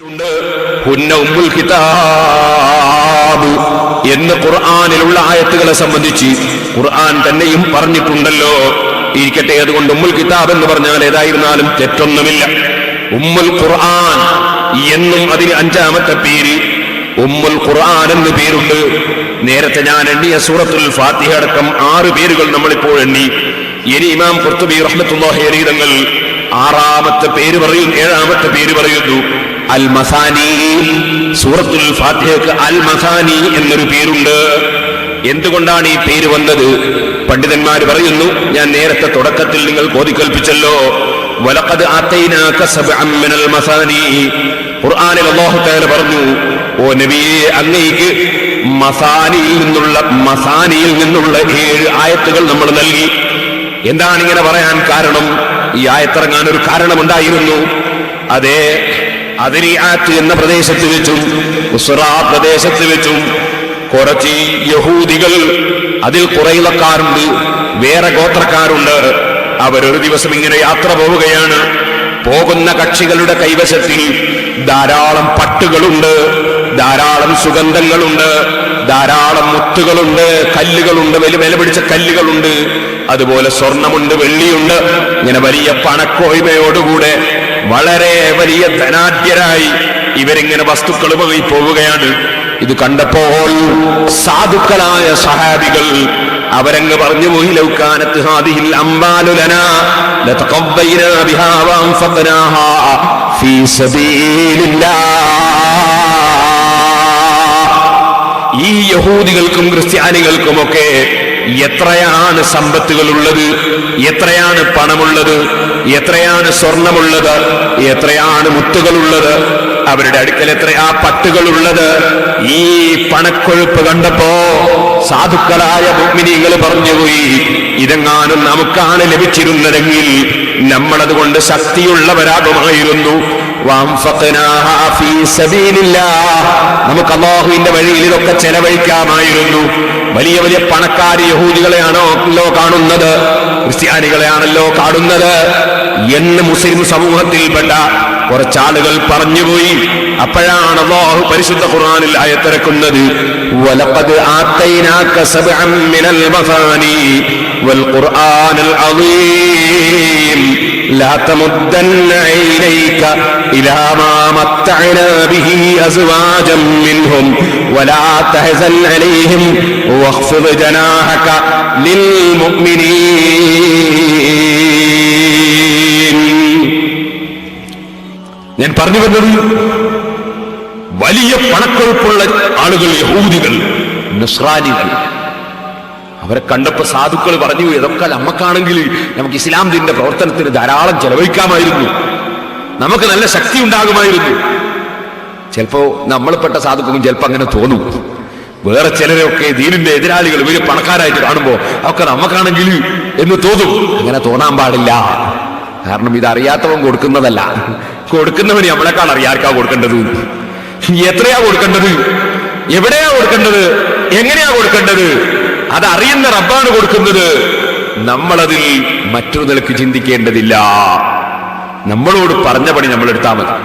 ഹുന്ന ഉമ്മുൽ കിതാബ് എന്ന് ഖുർആനിലുള്ള ആയത്തുകളെ സംബന്ധിച്ച് ഖുർആൻ തന്നെയും പറഞ്ഞിട്ടുണ്ടല്ലോ. ഇരിക്കട്ടെ, അതുകൊണ്ട് ഉമ്മുൽ കിതാബ് എന്ന് പറഞ്ഞാൽ ഏതായിരുന്നാലും തെറ്റൊന്നുമില്ല. ഉമ്മുൽ ഖുർആൻ എന്നും അതിന് 5ാമത്തെ പേര് ഉമ്മുൽ ഖുർആൻ എന്ന് പേരുണ്ട്. നേരത്തെ ഞാൻ എണ്ണിയ സൂറത്തുൽ ഫാത്തിഹ അടക്കം 6 പേരുകൾ നമ്മളിപ്പോൾ എണ്ണി. ഇനി ഇമാം ഖുർത്തുബി റഹ്മത്തുള്ളാഹി അലൈഹി തങ്ങൾ 6ാമത്തെ പേര് പറയും, 7ാമത്തെ പേര് പറയുന്നു അൽ മസാനി. സൂറത്തുൽ ഫാത്തിഹയ്ക്ക് അൽ മസാനി എന്നൊരു പേരുണ്ട്. എന്തുകൊണ്ടാണ് ഈ പേര് വന്നത്? പണ്ഡിതന്മാർ പറയുന്നു, ഞാൻ നേരത്തെ തുടക്കത്തിൽ നിങ്ങൾ ബോധിക്കൽപ്പിച്ചല്ലോ, വലഖദ് ആതൈനാക സബ്അൻ മിനൽ മസാനി. ഖുർആനിൽ അല്ലാഹു തആല പറഞ്ഞു, ഓ നബിയെ, അങ്ങേക്ക് മസാനിയിൽ നിന്നുള്ള 7 ആയത്തുകൾ നമ്മൾ നൽകി. എന്താണ് ഇങ്ങനെ പറയാൻ കാരണം? ഈ ആയത്തിറങ്ങാൻ ഒരു കാരണമുണ്ടായിരുന്നു. അതേ, അദരിയാത്ത് എന്ന പ്രദേശത്ത് വെച്ചും ഉസ്റ പ്രദേശത്ത് വെച്ചും കുറച്ച് യഹൂദികൾ, അതിൽ ഖുറൈളക്കാരുണ്ട്, വേറെ ഗോത്രക്കാരുണ്ട്. അവരൊരു ദിവസം ഇങ്ങനെ യാത്ര പോവുകയാണ്. പോകുന്ന കക്ഷികളുടെ കൈവശത്തിൽ ധാരാളം പട്ടുകളുണ്ട്, ധാരാളം സുഗന്ധങ്ങളുണ്ട്, ധാരാളം മുത്തുകളുണ്ട്, കല്ലുകളുണ്ട്, വില പിടിച്ച കല്ലുകളുണ്ട്, അതുപോലെ സ്വർണമുണ്ട്, വെള്ളിയുണ്ട്. ഇങ്ങനെ വലിയ പണക്കോയ്മയോടുകൂടെ വളരെ വലിയ ധനാഢ്യരായി ഇവരിങ്ങനെ വസ്തുക്കളുമായി പോവുകയാണ്. ഇത് കണ്ടപ്പോൾ സാധുക്കളായ സഹാബികൾ അവരങ്ങ് പറഞ്ഞു പോയി, ലൗകാനത്ത് ഹാദിഹിൽ അംവാലു ലനാ ലതഖബ്ബൈനാ ബിഹാ വഅൻഫഖനാഹാ ഫീ സബീലില്ലാഹ്. ഈ യഹൂദികൾക്കും ക്രിസ്ത്യാനികൾക്കുമൊക്കെ എത്രയാണ് സമ്പത്തുകളുള്ളത്, എത്രയാണ് പണമുള്ളത്, എത്രയാണ് സ്വർണമുള്ളത്, എത്രയാണ് മുത്തുകളുള്ളത്, അവരുടെ അടുക്കൽ എത്രയാ പട്ടുകളുള്ളത്. ഈ പണക്കൊഴുപ്പ് കണ്ടപ്പോ സാധുക്കളായ മുഅ്മിനീങ്ങൾ പറഞ്ഞുപോയി, ഇതെങ്ങാനും നമുക്കാണ് ലഭിച്ചിരുന്നതെങ്കിൽ നമ്മളതുകൊണ്ട് ശക്തിയുള്ളവരാകുമായിരുന്നു. നമുക്ക് അല്ലാഹുവിന്റെ വഴിയിൽ ഇതൊക്കെ ചെലവഴിക്കാമായിരുന്നു. വലിയ വലിയ പണക്കാരി യഹൂദികളെയാണല്ലോ കാണുന്നത്, ക്രിസ്ത്യാനികളെയാണല്ലോ കാണുന്നത് എന്ന് മുസ്ലിം സമൂഹത്തിൽപ്പെട്ട കുറച്ചാളുകൾ പറഞ്ഞുപോയി. അപ്പോഴാണ് അല്ലാഹു പരിശുദ്ധ ഖുർആനിൽ ആയത്തിറക്കുന്നത്, വലഖദ് ആതൈനാക സബ്അൻ മിനൽ മസാനി വൽ ഖുർആനൽ അളീം ലാ തമുദ്ദന്ന ഇലൈക ഇലാ മാ മത്തഅനാ ബിഹി അസ്വാജൻ മിൻഹും വലാ തഹസൻ അലൈഹിം വഖ്ഫിദ് ജനാഹക ലിൽ മുഅ്മിനീൻ. ഞാൻ പറഞ്ഞു വന്നത്, വലിയ പണക്കൊഴുപ്പുള്ള ആളുകൾ, യഹൂദികൾ, നസ്രാനികൾ, അവരെ കണ്ടപ്പോ സാധുക്കൾ പറഞ്ഞു, ഇതൊക്കെ നമുക്കാണെങ്കിൽ നമുക്ക് ഇസ്ലാം ദീനിന്റെ പ്രവർത്തനത്തിന് ധാരാളം ചെലവഴിക്കാമായിരുന്നു, നമുക്ക് നല്ല ശക്തി ഉണ്ടാകുമായിരുന്നു. ചിലപ്പോ നമ്മൾപ്പെട്ട സാധുക്കൾക്കും ചിലപ്പോ അങ്ങനെ തോന്നും. വേറെ ചിലരൊക്കെ ദീനിന്റെ എതിരാളികൾ വലിയ പണക്കാരായിട്ട് കാണുമ്പോ ഒക്കെ നമുക്കാണെങ്കിൽ എന്ന് തോന്നും. അങ്ങനെ തോന്നാൻ പാടില്ല. കാരണം ഇതറിയാത്തവൻ കൊടുക്കുന്നതല്ല, കൊടുക്കുന്നവന് നമ്മളെക്കാൾ അറിയാർക്കാ കൊടുക്കേണ്ടത്, എത്രയാ കൊടുക്കേണ്ടത്, എവിടെയാ കൊടുക്കേണ്ടത്, എങ്ങനെയാ കൊടുക്കേണ്ടത്, അതറിയുന്ന റബ്ബാണ് കൊടുക്കുന്നത്. നമ്മളതിൽ മറ്റൊരു നിലക്ക് ചിന്തിക്കേണ്ടതില്ല. നമ്മളോട് പറഞ്ഞ പണി നമ്മൾ എടുത്താൽ മതി.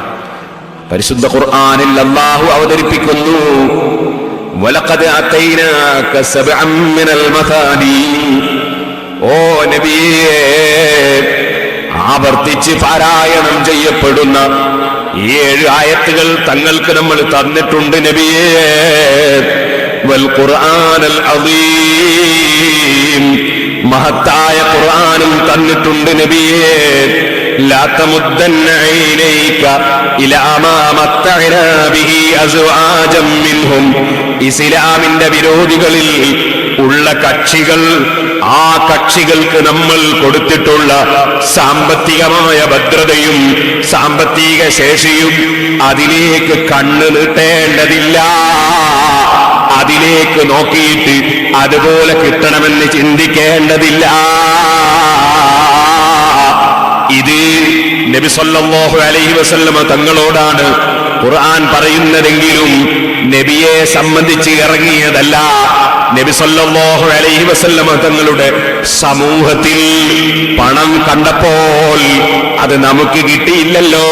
പരിശുദ്ധ ഖുർആനിൽ അല്ലാഹു അവതരിപ്പിക്കുന്നു, വലഖദ് ആതൈനാക സബ്അൻ മിനൽ മസാനി. ഓ നബിയേ, ആവർത്തിച്ച് പാരായണം ചെയ്യപ്പെടുന്ന 7 ആയത്തുകൾ തങ്ങൾക്ക് നമ്മൾ തന്നിട്ടുണ്ട് നബിയേ. വൽ ഖുർആനൽ അളീം, മഹത്തായ ഖുർആനും തന്നിട്ടുണ്ട് നബിയേ. ലാ തമുദ്ദന്ന ഇലൈക ഇലാ മാ മത്തഅനാ ബിഹി അസ്വാജൻ മിൻഹും. ഇസ്ലാമിന്റെ വിരോധികളിൽ ഉള്ള കക്ഷികൾ, ആ കക്ഷികൾക്ക് നമ്മൾ കൊടുത്തിട്ടുള്ള സാമ്പത്തികമായ ഭദ്രതയും സാമ്പത്തിക ശേഷിയും അതിലേക്ക് കണ്ണു നീട്ടേണ്ടതില്ല. അതിലേക്ക് നോക്കിയിട്ട് അതുപോലെ കിട്ടണമെന്ന് ചിന്തിക്കേണ്ടതില്ല. ഇത് നബി സല്ലല്ലാഹു അലൈഹി വസല്ലമ തങ്ങളോടാണ് ഖുർആൻ പറയുന്നതെങ്കിലും നബിയെ സംബന്ധിച്ച് ഇറങ്ങിയതല്ല. നബി സല്ലല്ലാഹു അലൈഹി വസല്ലമ തങ്ങളുടെ സമൂഹത്തിൽ പണം കണ്ടപ്പോൾ അത് നമുക്ക് കിട്ടിയില്ലല്ലോ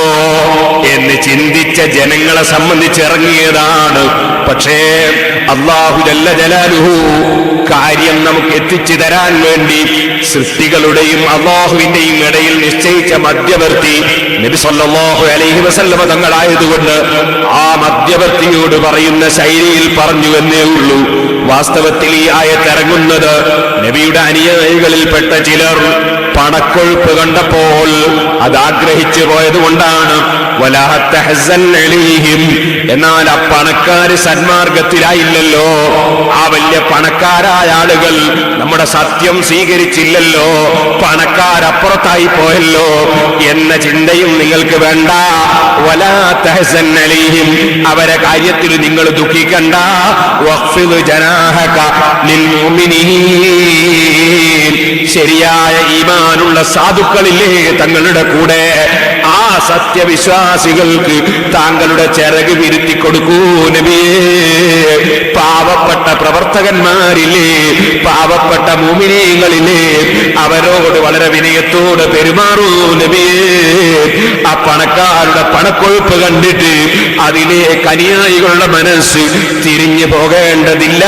എന്ന് ചിന്തിച്ച ജനങ്ങളെ സംബന്ധിച്ച് ഇറങ്ങിയതാണ്. പക്ഷേ അല്ലാഹു ജല്ല ജലാലുഹു കാര്യം നമുക്ക് എത്തിച്ചു തരാൻ വേണ്ടി സൃഷ്ടികളുടെയും അല്ലാഹുവിന്റെയും ഇടയിൽ നിശ്ചയിച്ച മധ്യവർത്തി നബി സല്ലല്ലാഹു അലൈഹി വസല്ലമ തങ്ങളായതുകൊണ്ട് ആ മധ്യവർത്തിയോട് പറയുന്ന ശൈലിയിൽ പറഞ്ഞു എന്നേ ഉള്ളൂ. വാസ്തവത്തിൽ ഈ ആയത്തിറങ്ങുന്നത് നബിയുടെ അനുയായികളിൽപ്പെട്ട ചിലർ പണക്കൊഴുപ്പ് കണ്ടപ്പോൾ അത് ആഗ്രഹിച്ചു പോയതുകൊണ്ടാണ്. വലാ തഹ്സൻ അലൈഹിം, എന്നാൽ ആ പണക്കാര് സന്മാർഗത്തിലായില്ലല്ലോ, ആ വലിയ പണക്കാരായ ആളുകൾ നമ്മുടെ സത്യം സ്വീകരിച്ചില്ലല്ലോ, പണക്കാരപ്പുറത്തായി പോയല്ലോ എന്ന ചിന്തയും നിങ്ങൾക്ക് വേണ്ട. വലാ തഹ്സൻ അലൈഹിം, അവരെ കാര്യത്തിൽ നിങ്ങൾ ദുഃഖിക്കണ്ട. വഖ്ഫിദ് ജനാഹക ലിൽ മുഅ്മിനീൻ, ശരിയായ ഈമാനുള്ള സാധുക്കളില്ലേ തങ്ങളുടെ കൂടെ, ആ സത്യവിശ്വാസികൾക്ക് താങ്കളുടെ ചിറക് വിരുത്തി കൊടുക്കൂ നബിയേ. പാവപ്പെട്ട പ്രവർത്തകന്മാരില്ലേ, പാവപ്പെട്ട മുഅ്മിനീങ്ങളില്ലേ, അവരോട് വളരെ വിനയത്തോട് പെരുമാറൂ നബിയേ. ആ പണക്കാരുടെ പണക്കൊഴുപ്പ് കണ്ടിട്ട് അതിലേക്ക് അനുയായികളുടെ മനസ്സ് തിരിഞ്ഞു പോകേണ്ടതില്ല.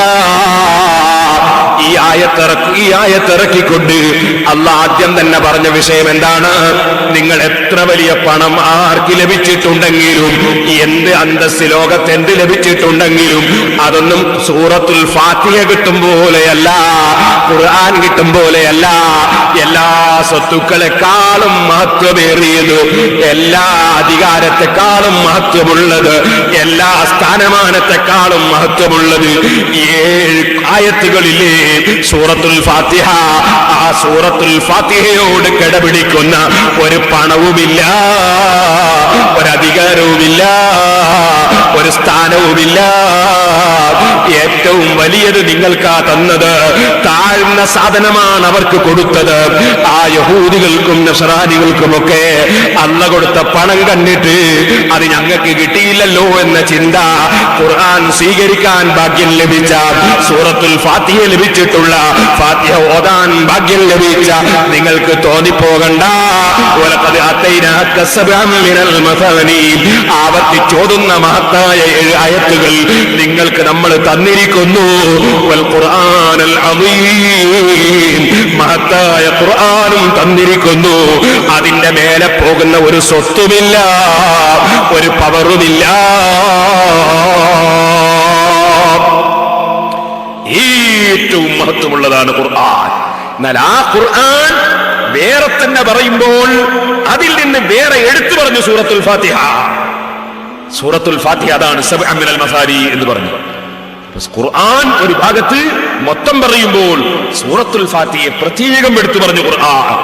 ഈ ആയത്തിറക്കിക്കൊണ്ട് അല്ലാഹ് ആദ്യം തന്നെ പറഞ്ഞ വിഷയം എന്താണ്? നിങ്ങൾ എത്ര വലിയ പണം ആർക്ക് ലഭിച്ചിട്ടുണ്ടെങ്കിലും, എന്ത് അന്തസ്സ് ലോകത്ത് എന്ത് ലഭിച്ചിട്ടുണ്ടെങ്കിലും അതൊന്നും സൂറത്തുൽ ഫാത്തിഹ കിട്ടും പോലെയല്ല, ഖുർആൻ കിട്ടും പോലെയല്ല. എല്ലാ സ്വത്തുക്കളെക്കാളും മഹത്വമേറിയത്, എല്ലാ അധികാരത്തെക്കാളും മഹത്വമുള്ളത്, എല്ലാ സ്ഥാനമാനത്തെക്കാളും മഹത്വമുള്ളത് 7 ആയത്തുകളിലെ സൂറത്തുൽ ഫാത്തിഹ. ആ സൂറത്തുൽ ഫാത്തിഹയോട് കിടപിടിക്കുന്ന ഒരു പണവുമില്ല, ഒരധികാരവുമില്ല, ഒരു സ്ഥാനവുമില്ല. ഏറ്റവും വലിയത് നിങ്ങൾക്കാ തന്നത്, താഴ്ന്ന സാധനമാണ് അവർക്ക് കൊടുത്തത്. ആ യഹൂദികൾക്കും നസ്രാനികൾക്കുമൊക്കെ അല്ലാഹ് കൊടുത്ത പണം കണ്ടിട്ട് അത് ഞങ്ങൾക്ക് കിട്ടിയില്ലല്ലോ എന്ന ചിന്ത, ഖുർആൻ സ്വീകരിക്കാൻ ഭാഗ്യം ലഭിച്ച, സൂറത്തുൽ ഫാത്തിഹ ലഭിച്ചിട്ടുള്ള, ഫാത്തിഹ ഓതാൻ ഭാഗ്യം ലഭിച്ച നിങ്ങൾക്ക് തോന്നിപ്പോകണ്ട. വലഖദ് ആതൈനാക സബ്അൻ മിനൽ മസാനി, ആവർത്തിച്ചോതുന്ന മഹത്തായ 7 ആയത്തുകൾ നിങ്ങൾക്ക് നമ്മൾ തന്നിരിക്കുന്നു. വൽ ഖുർആനൽ അദീം, മഹത്തായ ഖുർആനും തന്നിരിക്കുന്നു. അതിന്റെ മേലെ പോകുന്ന ഒരു സ്വത്തുമില്ല, ഒരു പവറുമില്ല. ഏറ്റവും മഹത്വമുള്ളതാണ് ഖുർആൻ. എന്നാൽ ആ ഖുർആൻ വേറെ തന്നെ പറയുമ്പോൾ അതിൽ നിന്ന് വേറെ എടുത്തു പറഞ്ഞു സൂറത്തുൽ ഫാത്തിഹ. സൂറത്തുൽ ഫാത്തിഹ അതാണ് സബ്അൻ മിനൽ മസാനി എന്ന് പറഞ്ഞു. ഖുർആൻ ഒരു ഭാഗത്ത് മൊത്തം പറയുമ്പോൾ സൂറത്തുൽ ഫാത്തിഹയെ പ്രത്യേകം എടുത്തു പറഞ്ഞു ഖുർആൻ.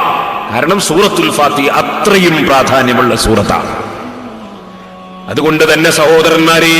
കാരണം സൂറത്തുൽ ഫാത്തിഹ അത്രയും പ്രാധാന്യമുള്ള സൂറത്താണ്. അതുകൊണ്ട് തന്നെ സഹോദരന്മാരെ,